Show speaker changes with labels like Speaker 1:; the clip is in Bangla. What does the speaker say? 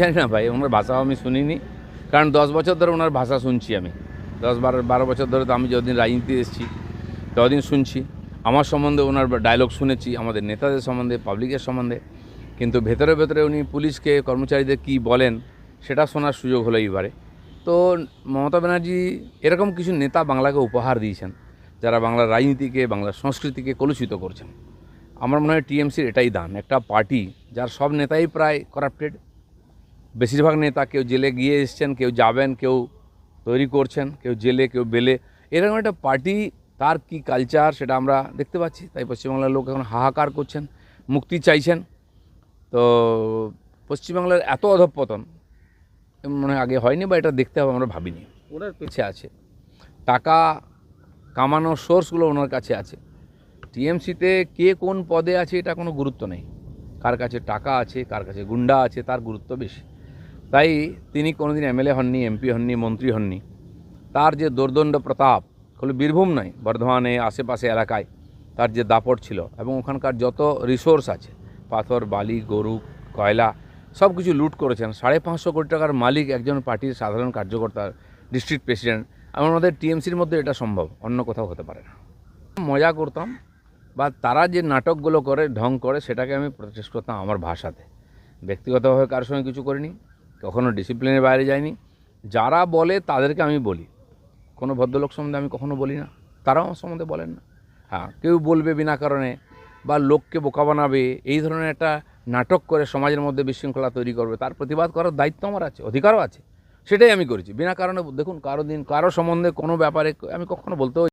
Speaker 1: জানি না ভাই, ওনার ভাষাও আমি শুনিনি, কারণ 10 বছর ধরে ওনার ভাষা শুনছি আমি। 10-12 বছর ধরে তো আমি যতদিন রাজনীতি এসেছি ততদিন শুনছি। আমার সম্বন্ধে ওনার ডায়লগ শুনেছি, আমাদের নেতাদের সম্বন্ধে, পাবলিকের সম্বন্ধে। কিন্তু ভেতরে ভেতরে উনি পুলিশকে, কর্মচারীদের কী বলেন সেটা শোনার সুযোগ হলো এইবারে। তো মমতা ব্যানার্জি এরকম কিছু নেতা বাংলাকে উপহার দিয়েছেন, যারা বাংলার রাজনীতিকে, বাংলার সংস্কৃতিকে কলুষিত করছেন। আমার মনে হয় টিএমসির এটাই দান, একটা পার্টি যার সব নেতাই প্রায় করাপ্টেড। বেশিরভাগ নেতা কেউ জেলে গিয়ে এসছেন, কেউ যাবেন, কেউ তৈরি করছেন, কেউ জেলে, কেউ বেলে। এরকম একটা পার্টি, তার কি কালচার সেটা আমরা দেখতে পাচ্ছি। তাই পশ্চিমবাংলার লোক এখন হাহাকার করছেন, মুক্তি চাইছেন। তো পশ্চিমবাংলার এত অধঃপতন মনে হয় আগে হয়নি, বা এটা দেখতে হবে আমরা ভাবিনি। ওনার পেছে আছে টাকা কামানোর সোর্সগুলো, ওনার কাছে আছে। টিএমসিতে কে কোন পদে আছে এটা কোনো গুরুত্ব নেই, কার কাছে টাকা আছে, কার কাছে গুন্ডা আছে, তার গুরুত্ব বেশি। তাই তিনি কোনোদিন এমএলএ হননি, এমপি হননি, মন্ত্রী হননি। তার যে দোর্দণ্ড প্রতাপ, খালি বীরভূম নয়, বর্ধমানে আশেপাশে এলাকায় তার যে দাপট ছিল, এবং ওখানকার যত রিসোর্স আছে, পাথর, বালি, গরু, কয়লা, সব কিছু লুট করেছেন। 550 কোটি টাকার মালিক একজন পার্টির সাধারণ কার্যকর্তা, ডিস্ট্রিক্ট প্রেসিডেন্ট। আমাদের টিএমসির মধ্যে এটা সম্ভব, অন্য কোথাও হতে পারে না। মজা করতাম, বা তারা যে নাটকগুলো করে, ঢং করে, সেটাকে আমি প্রচেষ্টা করতাম আমার ভাষাতে। ব্যক্তিগতভাবে কারোর সঙ্গে কিছু করিনি, কখনো ডিসিপ্লিনের বাইরে যাইনি। যারা বলে তাদেরকে আমি বলি, কোনো ভদ্রলোক সম্বন্ধে আমি কখনো বলি না, তারাও আমার সম্বন্ধে বলেন না। হ্যাঁ, কেউ বলবে বিনা কারণে, বা লোককে বোকা বানাবে, এই ধরনের একটা নাটক করে সমাজের মধ্যে বিশৃঙ্খলা তৈরি করবে, তার প্রতিবাদ করার দায়িত্ব আমার আছে, অধিকারও আছে। সেটাই আমি করেছি বিনা কারণে। দেখুন, কারো সম্বন্ধে কোনো ব্যাপারে আমি কখনো বলতেও